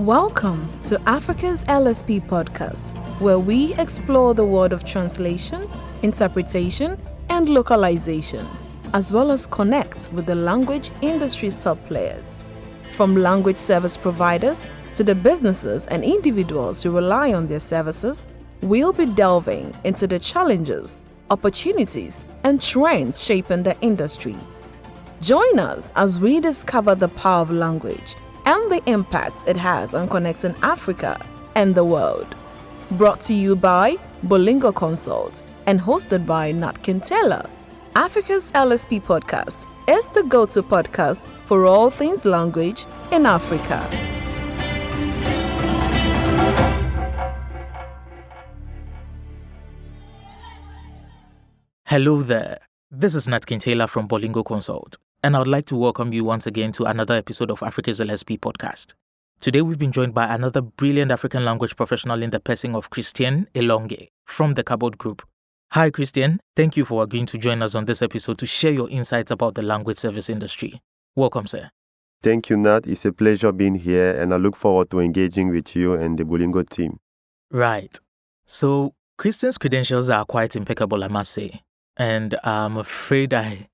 Welcome to Africa's LSP podcast, where we explore the world of translation, interpretation, and localization, as well as connect with the language industry's top players. From language service providers to the businesses and individuals who rely on their services, we'll be delving into the challenges, opportunities, and trends shaping the industry. Join us as we discover the power of language and the impact it has on connecting Africa and the world. Brought to you by Multilingual Consult and hosted by Natkin Taylor. Africa's LSP podcast is the go-to podcast for all things language in Africa. Hello there. This is Natkin Taylor from Multilingual Consult, and I would like to welcome you once again to another episode of Africa's LSP podcast. Today we've been joined by another brilliant African language professional in the person of Christian Elonge from the Cabot Group. Hi Christian, thank you for agreeing to join us on this episode to share your insights about the language service industry. Welcome, sir. Thank you, Nat. It's a pleasure being here, and I look forward to engaging with you and the Multilingual team. Right. So Christian's credentials are quite impeccable, I must say. And I'm afraid I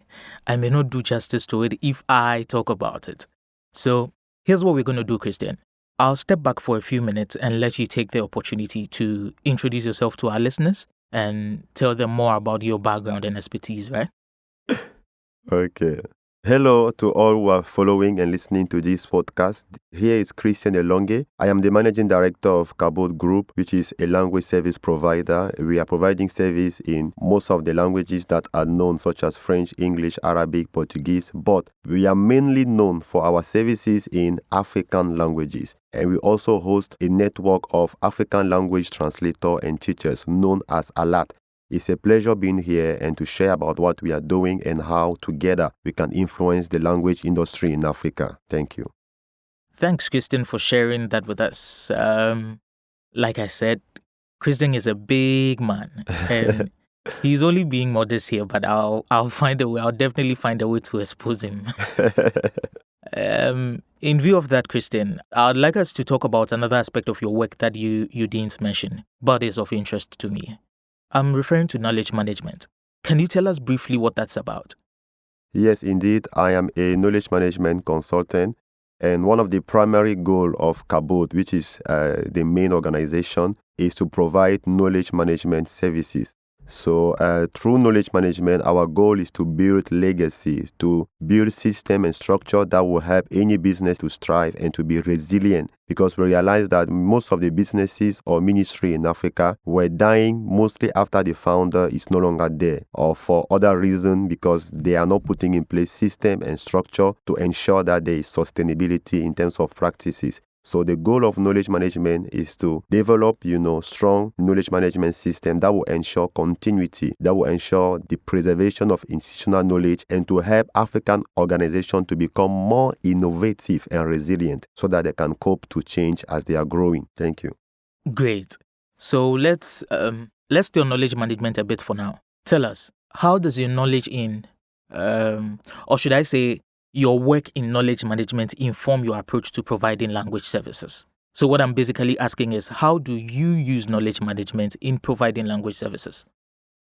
may not do justice to it if I talk about it. So here's what we're going to do, Christian. I'll step back for a few minutes and let you take the opportunity to introduce yourself to our listeners and tell them more about your background and expertise, right? Okay. Hello to all who are following and listening to this podcast. Here is Christian Elonge. I am the Managing Director of Cabot Group, which is a language service provider. We are providing service in most of the languages that are known, such as French, English, Arabic, Portuguese, but we are mainly known for our services in African languages. And we also host a network of African language translators and teachers known as ALAT. It's a pleasure being here and to share about what we are doing and how together we can influence the language industry in Africa. Thank you. Thanks, Christian, for sharing that with us. Like I said, Christian is a big man, and he's only being modest here, but I'll find a way. I'll definitely find a way to expose him. In view of that, Christian, I'd like us to talk about another aspect of your work that you didn't mention, but is of interest to me. I'm referring to knowledge management. Can you tell us briefly what that's about? Yes, indeed. I am a knowledge management consultant, and one of the primary goals of Cabot, which is the main organization, is to provide knowledge management services. So through knowledge management, our goal is to build legacy, to build system and structure that will help any business to strive and to be resilient, because we realize that most of the businesses or ministry in Africa were dying mostly after the founder is no longer there, or for other reasons because they are not putting in place system and structure to ensure that there is sustainability in terms of practices. So the goal of knowledge management is to develop, strong knowledge management system that will ensure continuity, that will ensure the preservation of institutional knowledge, and to help African organizations to become more innovative and resilient so that they can cope to change as they are growing. Thank you. Great. So let's do knowledge management a bit for now. Tell us, how does your knowledge or should I say, your work in knowledge management inform your approach to providing language services? So what I'm basically asking is, how do you use knowledge management in providing language services?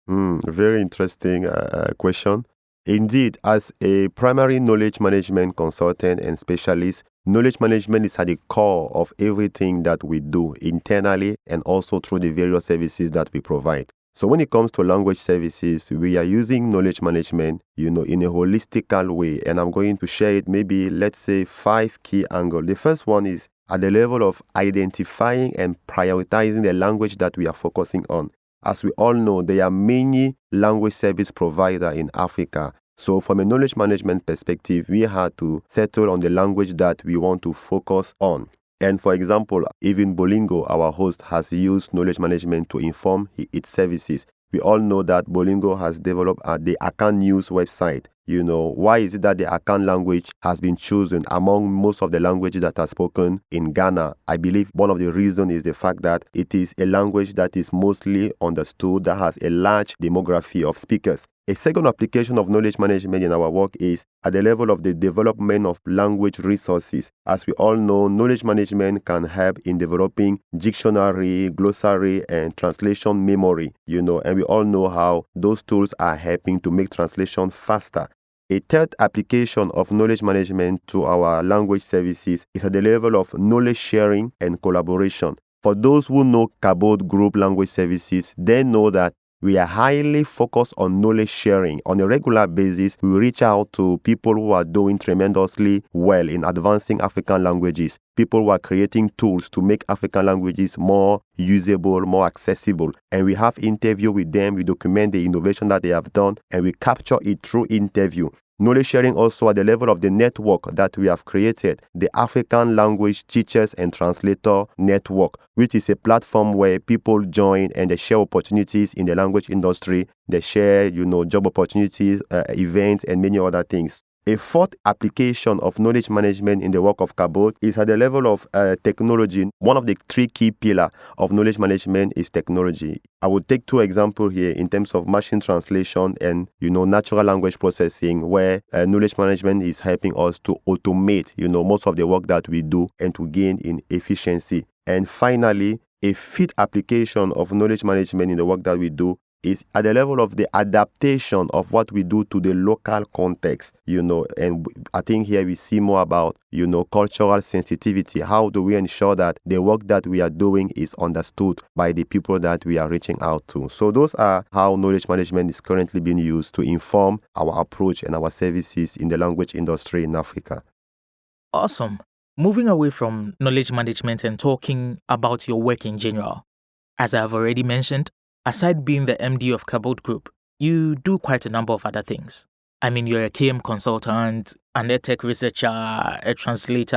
Very interesting question. Indeed, as a primary knowledge management consultant and specialist, knowledge management is at the core of everything that we do internally and also through the various services that we provide. So when it comes to language services, we are using knowledge management, in a holistical way. And I'm going to share it maybe, let's say, 5 key angles. The first one is at the level of identifying and prioritizing the language that we are focusing on. As we all know, there are many language service providers in Africa. So from a knowledge management perspective, we had to settle on the language that we want to focus on. And for example, even Multilingual, our host, has used knowledge management to inform its services. We all know that Multilingual has developed the Akan News website. Why is it that the Akan language has been chosen among most of the languages that are spoken in Ghana? I believe one of the reasons is the fact that it is a language that is mostly understood, that has a large demography of speakers. A second application of knowledge management in our work is at the level of the development of language resources. As we all know, knowledge management can help in developing dictionary, glossary, and translation memory, and we all know how those tools are helping to make translation faster. A third application of knowledge management to our language services is at the level of knowledge sharing and collaboration. For those who know Cabot Group Language Services, they know that we are highly focused on knowledge sharing. On a regular basis, we reach out to people who are doing tremendously well in advancing African languages, people who are creating tools to make African languages more usable, more accessible. And we have interview with them, we document the innovation that they have done, and we capture it through interview. Knowledge sharing also at the level of the network that we have created, the African Language Teachers and Translator Network, which is a platform where people join and they share opportunities in the language industry. They share, job opportunities, events, and many other things. A fourth application of knowledge management in the work of Cabot is at the level of technology. One of the three key pillars of knowledge management is technology. I will take two examples here in terms of machine translation and, natural language processing, where knowledge management is helping us to automate, most of the work that we do and to gain in efficiency. And finally, a fifth application of knowledge management in the work that we do is at the level of the adaptation of what we do to the local context, and I think here we see more about, cultural sensitivity. How do we ensure that the work that we are doing is understood by the people that we are reaching out to? So those are how knowledge management is currently being used to inform our approach and our services in the language industry in Africa. Awesome. Moving away from knowledge management and talking about your work in general. As I have already mentioned, aside being the MD of Cabot Group, you do quite a number of other things. I mean, you're a KM consultant, an edtech researcher, a translator,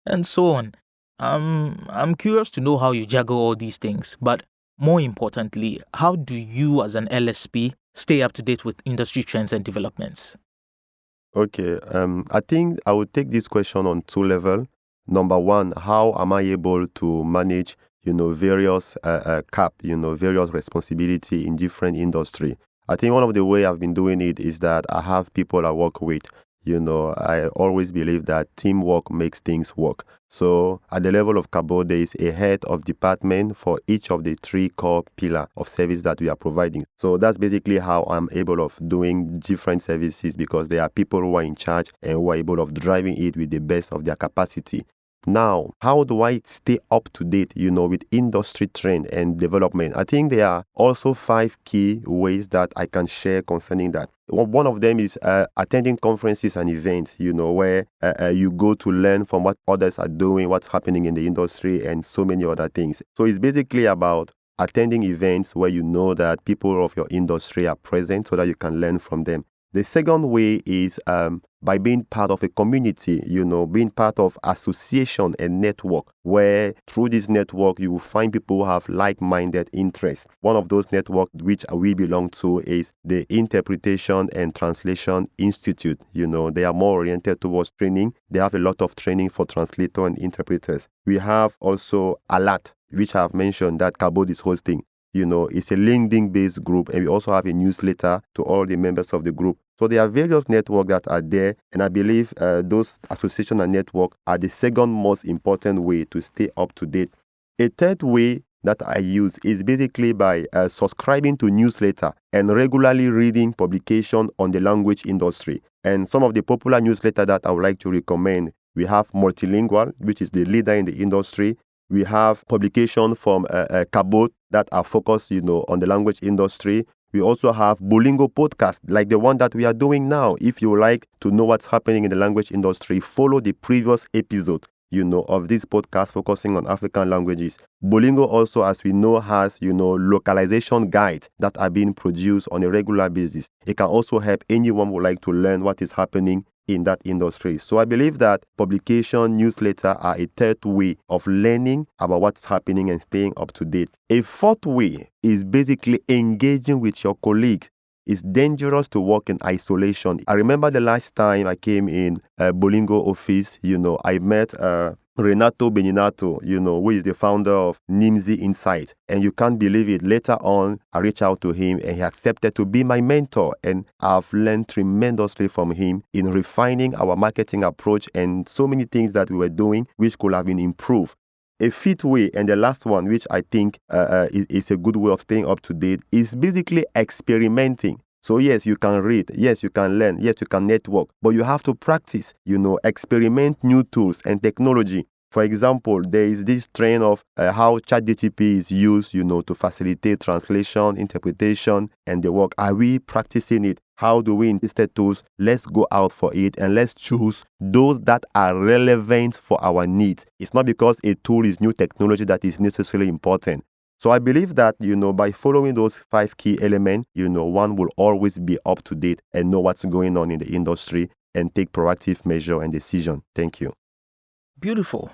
and so on. I'm curious to know how you juggle all these things, but more importantly, how do you as an LSP stay up to date with industry trends and developments? Okay, I think I would take this question on two levels. Number one, how am I able to manage various various responsibility in different industry. I think one of the way I've been doing it is that I have people I work with. I always believe that teamwork makes things work. So at the level of Cabot, there is a head of department for each of the three core pillars of service that we are providing. So that's basically how I'm able of doing different services, because there are people who are in charge and who are able of driving it with the best of their capacity. Now, how do I stay up to date, with industry trend and development? I think there are also 5 key ways that I can share concerning that. One of them is attending conferences and events, where you go to learn from what others are doing, what's happening in the industry, and so many other things. So it's basically about attending events where you know that people of your industry are present so that you can learn from them. The second way is by being part of a community, being part of association and network, where through this network you will find people who have like-minded interests. One of those networks which we belong to is the Interpretation and Translation Institute. They are more oriented towards training. They have a lot of training for translators and interpreters. We have also ALAT, which I have mentioned that Cabot is hosting. It's a LinkedIn-based group, and we also have a newsletter to all the members of the group. So there are various networks that are there, and I believe those association and network are the second most important way to stay up to date. A third way that I use is basically by subscribing to newsletter and regularly reading publication on the language industry. And some of the popular newsletters that I would like to recommend, we have Multilingual, which is the leader in the industry. We have publication from Cabot that are focused, on the language industry. We also have Bolingo podcast, like the one that we are doing now. If you like to know what's happening in the language industry, follow the previous episode, of this podcast focusing on African languages. Bolingo also, as we know, has, localization guides that are being produced on a regular basis. It can also help anyone who would like to learn what is happening in that industry. So I believe that publication, newsletter are a third way of learning about what's happening and staying up to date. A fourth way is basically engaging with your colleagues. It's dangerous to work in isolation. I remember the last time I came in Bolingo office, I met Renato Beninato, who is the founder of Nimzi Insight. And you can't believe it. Later on, I reached out to him and he accepted to be my mentor. And I've learned tremendously from him in refining our marketing approach and so many things that we were doing which could have been improved. A fifth way, and the last one, which I think is a good way of staying up to date, is basically experimenting. So yes, you can read, yes, you can learn, yes, you can network, but you have to practice, experiment new tools and technology. For example, there is this trend of how ChatGPT is used, to facilitate translation, interpretation, and the work. Are we practicing it? How do we instead tools? Let's go out for it and let's choose those that are relevant for our needs. It's not because a tool is new technology that is necessarily important. So I believe that, by following those 5 key elements, one will always be up to date and know what's going on in the industry and take proactive measure and decision. Thank you. Beautiful.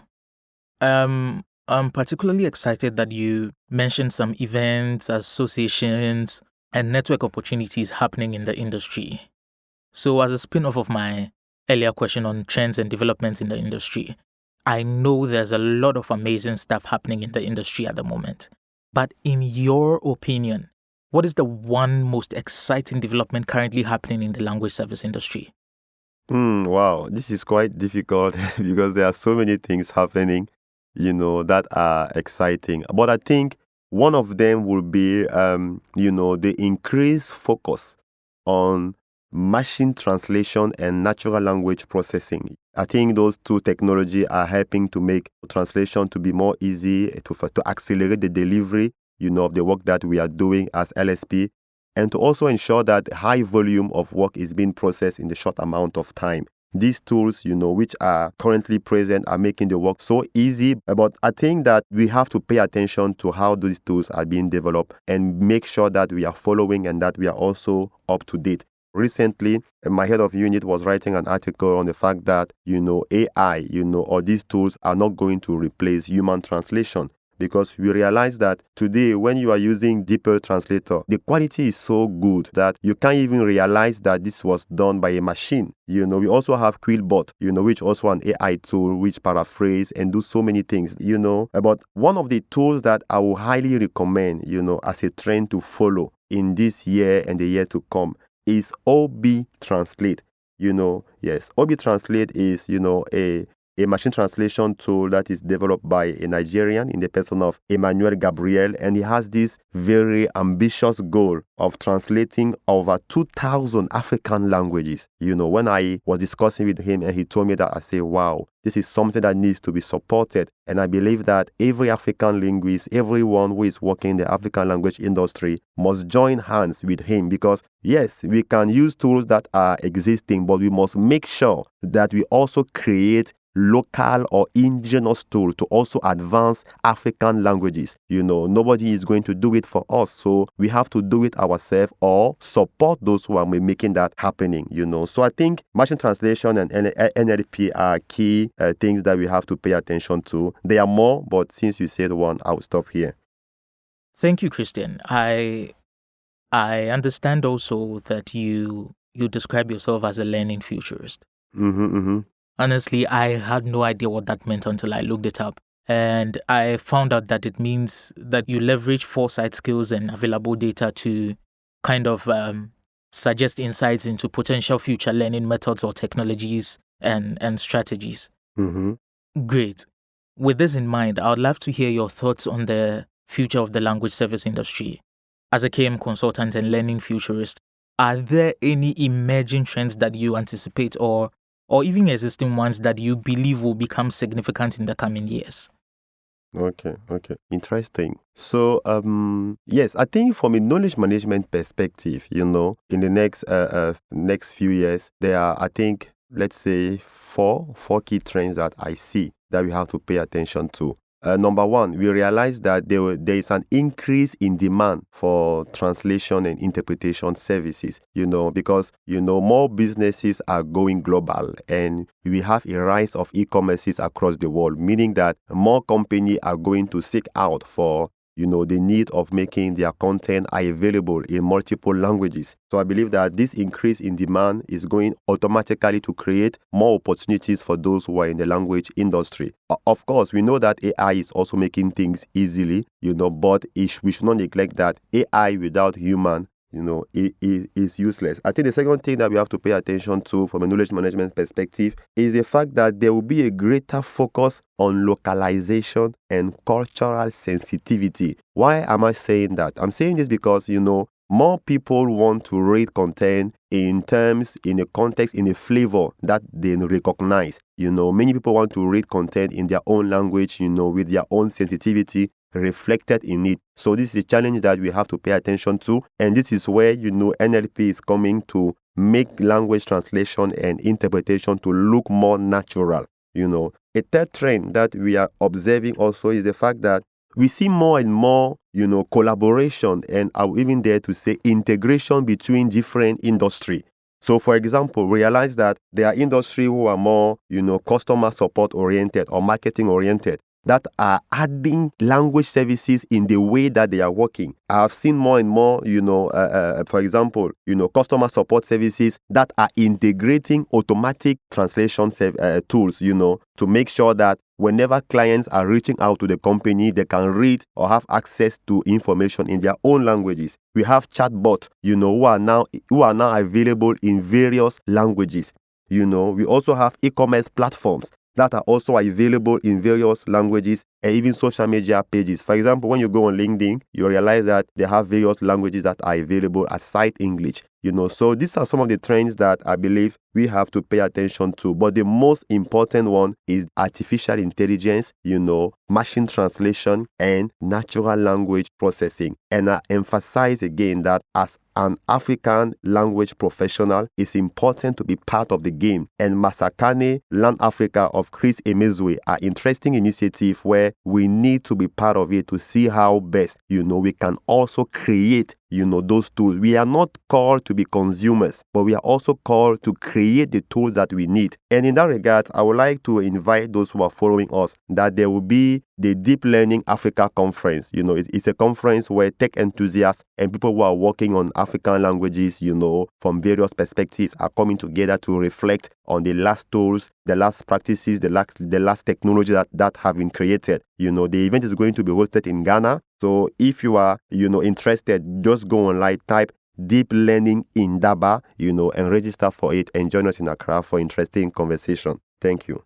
I'm particularly excited that you mentioned some events, associations, and network opportunities happening in the industry. So as a spin-off of my earlier question on trends and developments in the industry, I know there's a lot of amazing stuff happening in the industry at the moment. But in your opinion, what is the one most exciting development currently happening in the language service industry? Wow, this is quite difficult because there are so many things happening, that are exciting. But I think one of them will be, the increased focus on machine translation and natural language processing. I think those two technologies are helping to make translation to be more easy, to accelerate the delivery, of the work that we are doing as LSP, and to also ensure that high volume of work is being processed in the short amount of time. These tools, which are currently present, are making the work so easy. But I think that we have to pay attention to how these tools are being developed and make sure that we are following and that we are also up to date. Recently, my head of unit was writing an article on the fact that, AI, or these tools are not going to replace human translation. Because we realize that today, when you are using DeepL Translator, the quality is so good that you can't even realize that this was done by a machine. We also have Quillbot, which also an AI tool which paraphrase and do so many things, But one of the tools that I will highly recommend, as a trend to follow in this year and the year to come is OB Translate. Yes, OB Translate is, a machine translation tool that is developed by a Nigerian in the person of Emmanuel Gabriel, and he has this very ambitious goal of translating over 2,000 African languages. When I was discussing with him and he told me that, I say, wow, this is something that needs to be supported. And I believe that every African linguist, everyone who is working in the African language industry must join hands with him because, yes, we can use tools that are existing, but we must make sure that we also create local or indigenous tool to also advance African languages. Nobody is going to do it for us. So we have to do it ourselves or support those who are making that happening, So I think machine translation and NLP are key things that we have to pay attention to. There are more, but since you said one, I'll stop here. Thank you, Christian. I understand also that you describe yourself as a learning futurist. Honestly, I had no idea what that meant until I looked it up. And I found out that it means that you leverage foresight skills and available data to kind of suggest insights into potential future learning methods or technologies and strategies. Great. With this in mind, I would love to hear your thoughts on the future of the language service industry. As a KM consultant and learning futurist, are there any emerging trends that you anticipate or even existing ones that you believe will become significant in the coming years? Okay. Interesting. So, yes, I think from a knowledge management perspective, in the next few years, there are, I think, let's say, four key trends that I see that we have to pay attention to. Number one, we realize that there is an increase in demand for translation and interpretation services, because, more businesses are going global and we have a rise of e-commerces across the world, meaning that more companies are going to seek out for the need of making their content available in multiple languages. So I believe that this increase in demand is going automatically to create more opportunities for those who are in the language industry. Of course, we know that AI is also making things easily, but we should not neglect that AI without human it is useless. I think the second thing that we have to pay attention to from a knowledge management perspective is the fact that there will be a greater focus on localization and cultural sensitivity. Why am I saying that? I'm saying this because, more people want to read content in terms, in a context, in a flavor that they recognize. Many people want to read content in their own language, with their own sensitivity reflected in it. So this is a challenge that we have to pay attention to. And this is where, NLP is coming to make language translation and interpretation to look more natural. A third trend that we are observing also is the fact that we see more and more, collaboration, and I would even dare to say integration between different industry. So, for example, realize that there are industries who are more, customer support oriented or marketing oriented, that are adding language services in the way that they are working. I have seen more and more, for example, customer support services that are integrating automatic translation tools, to make sure that whenever clients are reaching out to the company, they can read or have access to information in their own languages. We have chatbots, who are now available in various languages. We also have e-commerce platforms that are also available in various languages and even social media pages. For example, when you go on LinkedIn, you realize that they have various languages that are available aside English. So these are some of the trends that I believe we have to pay attention to. But the most important one is artificial intelligence, machine translation, and natural language processing. And I emphasize again that as an African language professional, it's important to be part of the game. And Masakane Land Africa of Chris Emezue are interesting initiative where we need to be part of it to see how best, we can also create those tools. We are not called to be consumers, but we are also called to create the tools that we need. And in that regard, I would like to invite those who are following us that there will be the Deep Learning Africa Conference. It's a conference where tech enthusiasts and people who are working on African languages, from various perspectives are coming together to reflect on the last tools, the last practices, the last technology that have been created. The event is going to be hosted in Ghana. So if you are, interested, just go online, type Deep Learning in Daba, and register for it and join us in Accra for interesting conversation. Thank you.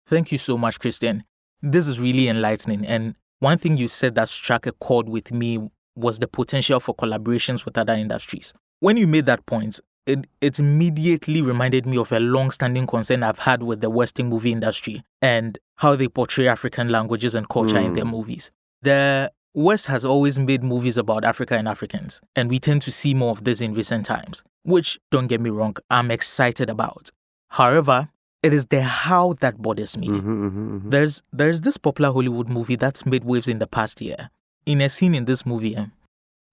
Thank you so much, Christian. This is really enlightening. And one thing you said that struck a chord with me was the potential for collaborations with other industries. When you made that point, it immediately reminded me of a long-standing concern I've had with the Western movie industry and how they portray African languages and culture in their movies. The West has always made movies about Africa and Africans, and we tend to see more of this in recent times, which, don't get me wrong, I'm excited about. However, it is the how that bothers me. There's this popular Hollywood movie that's made waves in the past year. In a scene in this movie,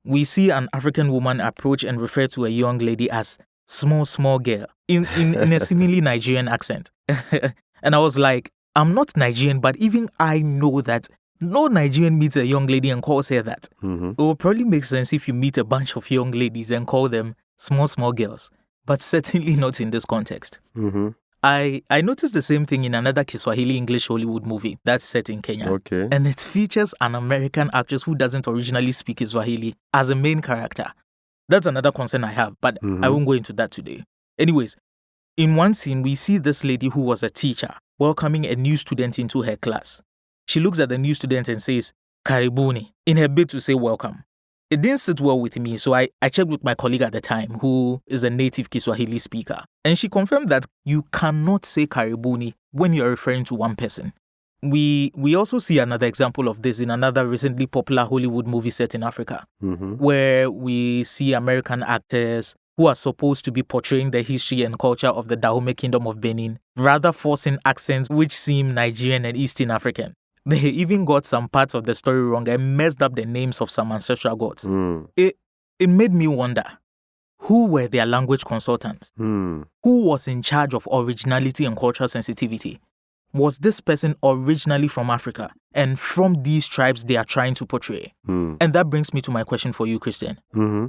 we see an African woman approach and refer to a young lady as small girl in a seemingly Nigerian accent. And I was like, I'm not Nigerian, but even I know that no Nigerian meets a young lady and calls her that. It will probably make sense if you meet a bunch of young ladies and call them small girls, but certainly not in this context. I noticed the same thing in another Kiswahili English Hollywood movie that's set in Kenya. Okay. And it features an American actress who doesn't originally speak Kiswahili as a main character. That's another concern I have, but I won't go into that today. Anyways, in one scene, we see this lady who was a teacher welcoming a new student into her class. She looks at the new student and says, "Karibuni," in her bid to say welcome. It didn't sit well with me, so I checked with my colleague at the time, who is a native Kiswahili speaker. And she confirmed that you cannot say karibuni when you're referring to one person. We also see another example of this in another recently popular Hollywood movie set in Africa, where we see American actors who are supposed to be portraying the history and culture of the Dahomey Kingdom of Benin, rather forcing accents which seem Nigerian and Eastern African. They even got some parts of the story wrong and messed up the names of some ancestral gods. It made me wonder, who were their language consultants? Who was in charge of originality and cultural sensitivity? was this person originally from Africa and from these tribes they are trying to portray? And that brings me to my question for you, Christian.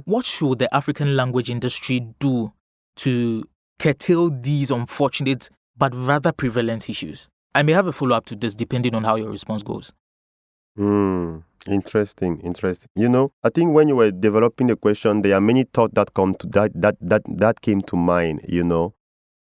What should the African language industry do to curtail these unfortunate but rather prevalent issues? I may have a follow-up to this depending on how your response goes. Interesting. I think when you were developing the question, there are many thoughts that come to that came to mind.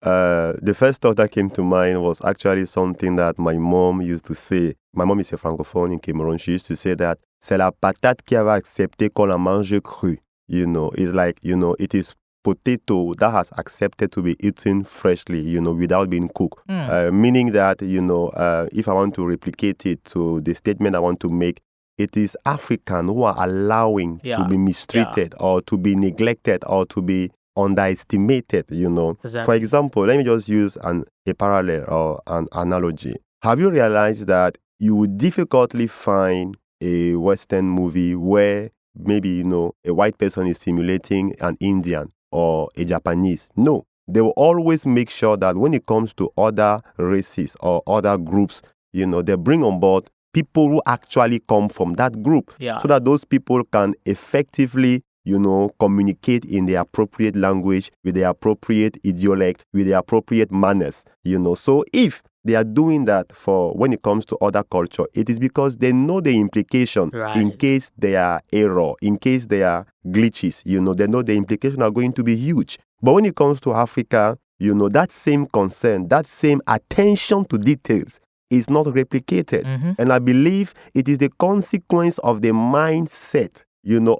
The first thought that came to mind was actually something that my mom used to say. My mom is a francophone in Cameroon. She used to say that c'est la patate qui avait accepté qu'on la mange crue. It's like, it is potato that has accepted to be eaten freshly, without being cooked. Meaning that, if I want to replicate it to the statement I want to make, it is African who are allowing to be mistreated or to be neglected or to be underestimated, Exactly. For example, let me just use a parallel or an analogy. Have you realized that you would difficultly find a Western movie where maybe, a white person is simulating an Indian or a Japanese? No. They will always make sure that when it comes to other races or other groups, they bring on board people who actually come from that group so that those people can effectively communicate in the appropriate language, with the appropriate idiolect, with the appropriate manners, So if they are doing that for when it comes to other culture, it is because they know the implication in case there are error, in case there are glitches, they know the implications are going to be huge. But when it comes to Africa, that same concern, that same attention to details is not replicated. And I believe it is the consequence of the mindset.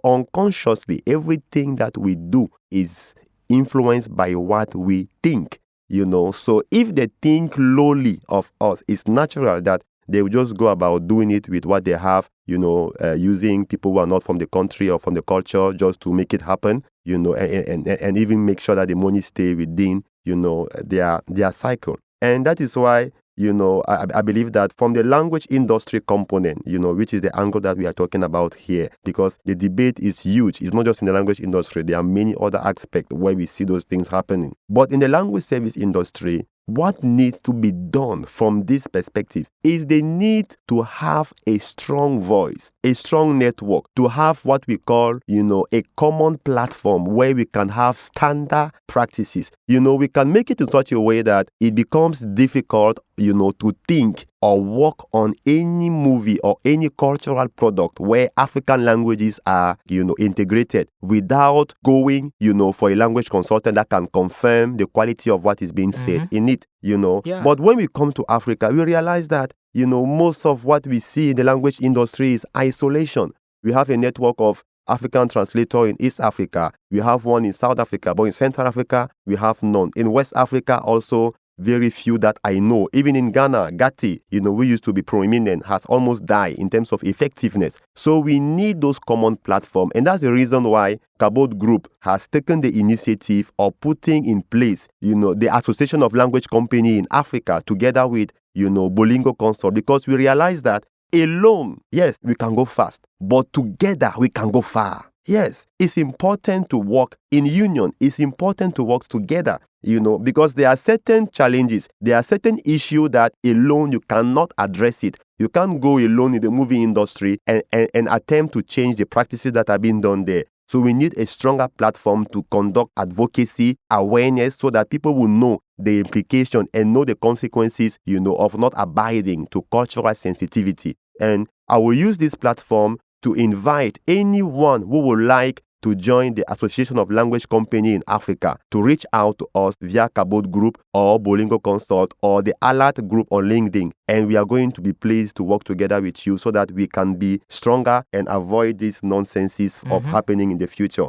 Unconsciously, everything that we do is influenced by what we think, So if they think lowly of us, it's natural that they will just go about doing it with what they have, using people who are not from the country or from the culture just to make it happen, and even make sure that the money stay within, their cycle. And that is why, I believe that from the language industry component, which is the angle that we are talking about here, because the debate is huge. It's not just in the language industry. There are many other aspects where we see those things happening. But in the language service industry, what needs to be done from this perspective is the need to have a strong voice, a strong network, to have what we call, a common platform where we can have standard practices. We can make it in such a way that it becomes difficult, to think or work on any movie or any cultural product where African languages are, integrated without going, for a language consultant that can confirm the quality of what is being said in it, But when we come to Africa, we realize that, most of what we see in the language industry is isolation. We have a network of African translator in East Africa. We have one in South Africa, but in Central Africa, we have none. In West Africa also, very few that I know. Even in Ghana, Gatti, we used to be prominent, has almost died in terms of effectiveness. So we need those common platforms. And that's the reason why Cabot Group has taken the initiative of putting in place, the Association of Language Company in Africa together with, Multilingual Consult, because we realize that alone, yes, we can go fast, but together we can go far. Yes, it's important to work in union. It's important to work together, because there are certain challenges. There are certain issues that alone you cannot address it. You can't go alone in the movie industry and attempt to change the practices that are being done there. So we need a stronger platform to conduct advocacy, awareness, so that people will know the implication and know the consequences, of not abiding to cultural sensitivity. And I will use this platform to invite anyone who would like to join the Association of Language Company in Africa to reach out to us via Cabot Group or Multilingual Consult or the Alert Group on LinkedIn. And we are going to be pleased to work together with you so that we can be stronger and avoid these nonsenses of happening in the future.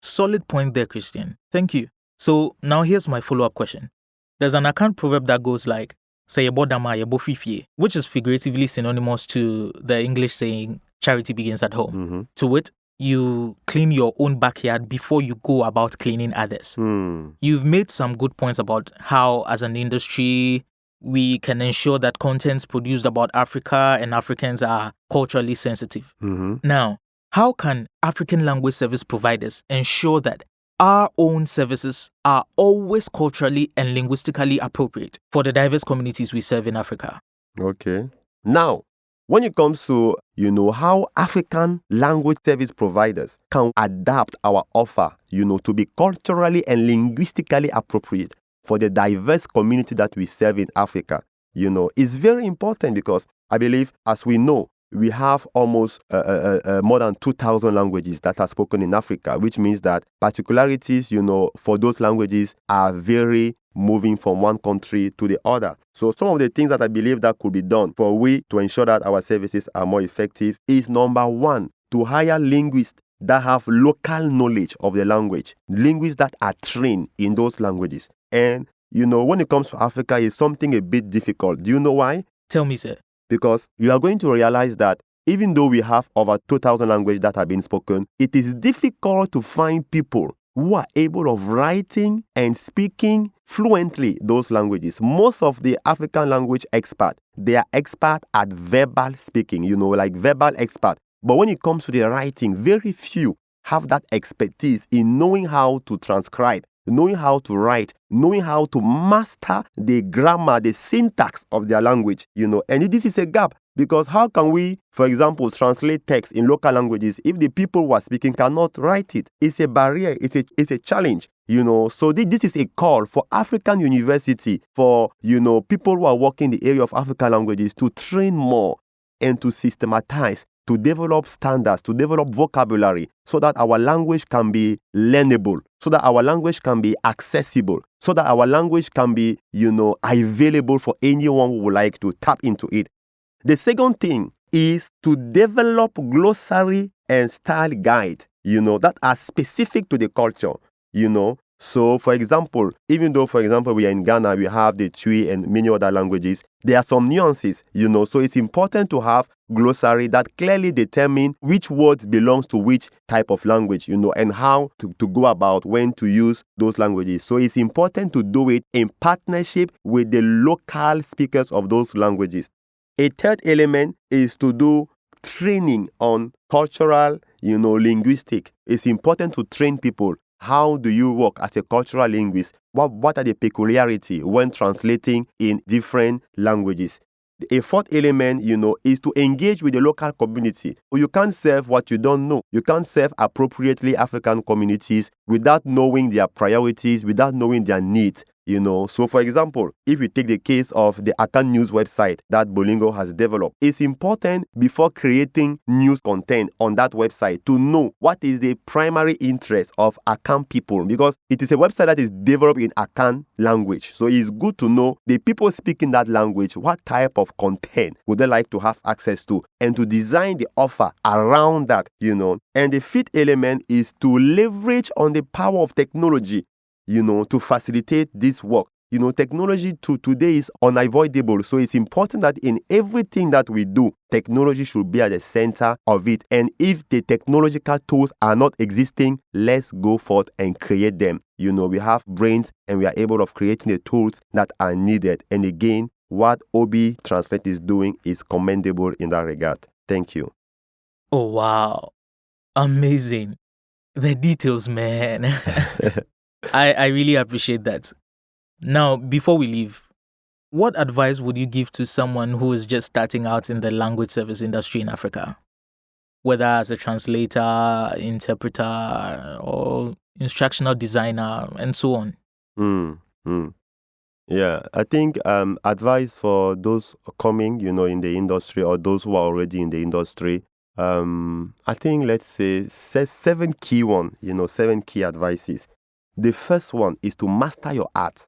Solid point there, Christian. Thank you. So now here's my follow-up question. There's an account proverb that goes like, "Sayebo dama yebo fifie," which is figuratively synonymous to the English saying, "Charity begins at home." To wit, you clean your own backyard before you go about cleaning others. You've made some good points about how, as an industry, we can ensure that contents produced about Africa and Africans are culturally sensitive. Now, how can African language service providers ensure that our own services are always culturally and linguistically appropriate for the diverse communities we serve in Africa. Okay. Now, when it comes to, how African language service providers can adapt our offer, to be culturally and linguistically appropriate for the diverse community that we serve in Africa, is very important because I believe, as we know, we have almost more than 2,000 languages that are spoken in Africa, which means that particularities, for those languages are very moving from one country to the other. So some of the things that I believe that could be done for we to ensure that our services are more effective is, number one, to hire linguists that have local knowledge of the language, linguists that are trained in those languages. And, when it comes to Africa, it's something a bit difficult. Do you know why? Tell me, sir. Because you are going to realize that even though we have over 2,000 languages that have been spoken, it is difficult to find people who are able of writing and speaking fluently those languages. Most of the African language experts, they are expert at verbal speaking, like verbal expert. But when it comes to the writing, very few have that expertise in knowing how to transcribe, knowing how to write, knowing how to master the grammar, the syntax of their language, And this is a gap because how can we, for example, translate text in local languages if the people who are speaking cannot write it? It's a barrier. It's a challenge, So this is a call for African university, for, people who are working in the area of African languages to train more and to systematize, to develop standards, to develop vocabulary so that our language can be learnable, so that our language can be accessible, so that our language can be, available for anyone who would like to tap into it. The second thing is to develop glossary and style guide, that are specific to the culture, So, for example, even though, we are in Ghana, we have the Twi and many other languages, there are some nuances, So it's important to have glossary that clearly determine which words belongs to which type of language, and how to go about when to use those languages. So it's important to do it in partnership with the local speakers of those languages. A third element is to do training on cultural, linguistic. It's important to train people. How do you work as a cultural linguist? What are the peculiarities when translating in different languages? A fourth element, is to engage with the local community. You can't serve what you don't know. You can't serve appropriately African communities without knowing their priorities, without knowing their needs. So for example, if you take the case of the Akan News website that Bolingo has developed, it's important before creating news content on that website to know what is the primary interest of Akan people, because it is a website that is developed in Akan language. So it's good to know the people speaking that language, what type of content would they like to have access to, and to design the offer around that, And the fifth element is to leverage on the power of technology, to facilitate this work. Technology today is unavoidable. So it's important that in everything that we do, technology should be at the center of it. And if the technological tools are not existing, let's go forth and create them. We have brains and we are able of creating the tools that are needed. And again, what Obi Translate is doing is commendable in that regard. Thank you. Oh, wow. Amazing. The details, man. I really appreciate that. Now, before we leave, what advice would you give to someone who is just starting out in the language service industry in Africa? Whether as a translator, interpreter, or instructional designer, and so on. Yeah, I think advice for those coming, in the industry or those who are already in the industry, I think let's say 7 key advices. The first one is to master your art.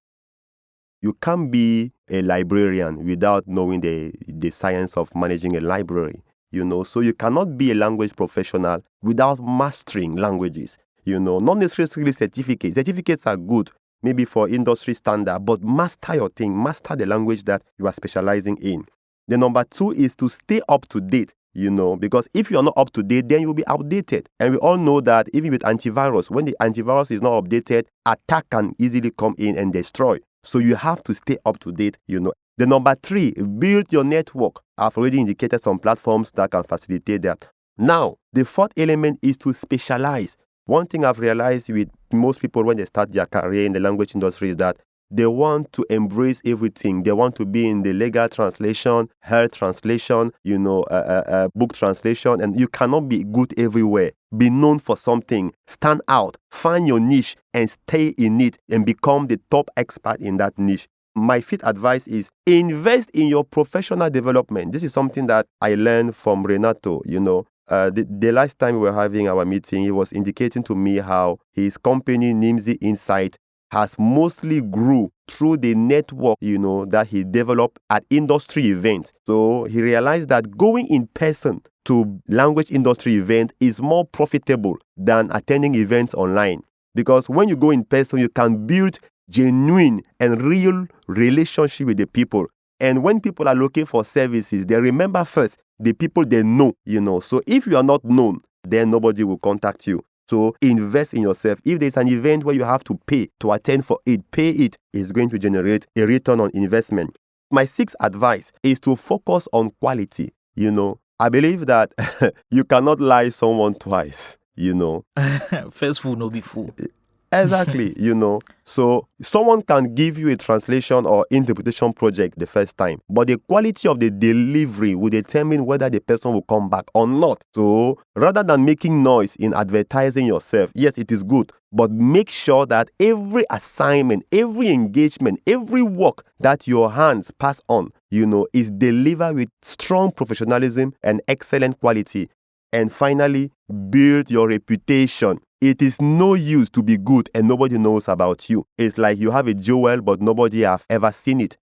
You can't be a librarian without knowing the science of managing a library, So you cannot be a language professional without mastering languages, Not necessarily certificates. Certificates are good, maybe for industry standard, but master your thing, master the language that you are specializing in. The number 2 is to stay up to date. Because if you're not up to date, then you'll be outdated. And we all know that even with antivirus, when the antivirus is not updated, attack can easily come in and destroy. So you have to stay up to date, The number 3, build your network. I've already indicated some platforms that can facilitate that. Now, the fourth element is to specialize. One thing I've realized with most people when they start their career in the language industry is that they want to embrace everything. They want to be in the legal translation, health translation, book translation, and you cannot be good everywhere. Be known for something, stand out, find your niche and stay in it and become the top expert in that niche. My fifth advice is invest in your professional development. This is something that I learned from Renato, The last time we were having our meeting, he was indicating to me how his company, Nimzi Insight, has mostly grew through the network, that he developed at industry events. So he realized that going in person to language industry event is more profitable than attending events online. Because when you go in person, you can build genuine and real relationship with the people. And when people are looking for services, they remember first the people they know, So if you are not known, then nobody will contact you. So invest in yourself. If there's an event where you have to pay to attend for it, pay it. It's going to generate a return on investment. My sixth advice is to focus on quality. I believe that you cannot lie someone twice, First fool, no be fool. Exactly, So someone can give you a translation or interpretation project the first time, but the quality of the delivery will determine whether the person will come back or not. So rather than making noise in advertising yourself, yes, it is good, but make sure that every assignment, every engagement, every work that your hands pass on, is delivered with strong professionalism and excellent quality. And finally, build your reputation. It is no use to be good and nobody knows about you. It's like you have a jewel, but nobody have ever seen it.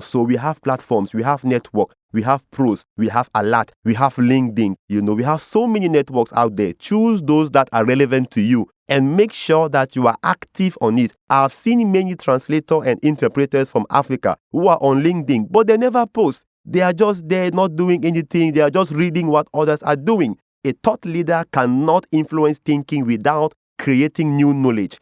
So we have platforms, we have network, we have pros, we have Alert, we have LinkedIn. We have so many networks out there. Choose those that are relevant to you and make sure that you are active on it. I've seen many translators and interpreters from Africa who are on LinkedIn, but they never post. They are just there not doing anything. They are just reading what others are doing. A thought leader cannot influence thinking without creating new knowledge.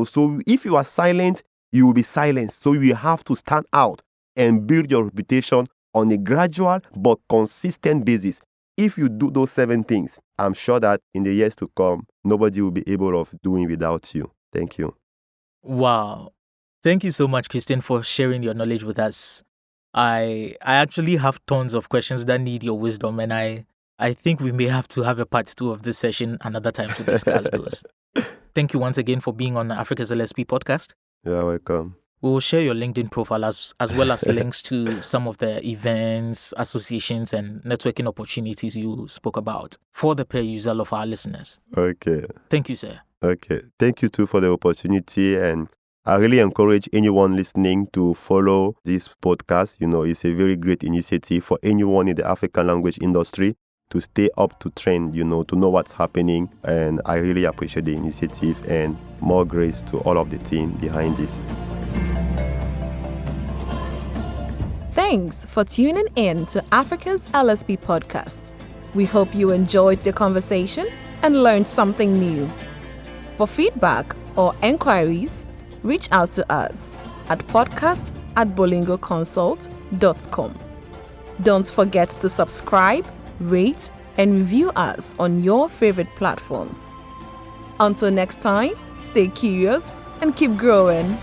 So if you are silent, you will be silenced. So you have to stand out and build your reputation on a gradual but consistent basis. If you do those 7 things, I'm sure that in the years to come, nobody will be able of doing without you. Thank you. Wow. Thank you so much, Christian, for sharing your knowledge with us. I actually have tons of questions that need your wisdom, and I think we may have to have a part 2 of this session another time to discuss those. Thank you once again for being on Africa's LSP podcast. You're welcome. We will share your LinkedIn profile as well as links to some of the events, associations, and networking opportunities you spoke about for the perusal of our listeners. Okay. Thank you, sir. Okay. Thank you too for the opportunity, and I really encourage anyone listening to follow this podcast. It's a very great initiative for anyone in the African language industry to stay up to trend, to know what's happening. And I really appreciate the initiative, and more grace to all of the team behind this. Thanks for tuning in to Africa's LSP podcast. We hope you enjoyed the conversation and learned something new. For feedback or enquiries, reach out to us at podcast@bolingoconsult.com. Don't forget to subscribe, rate, and review us on your favorite platforms. Until next time, stay curious and keep growing.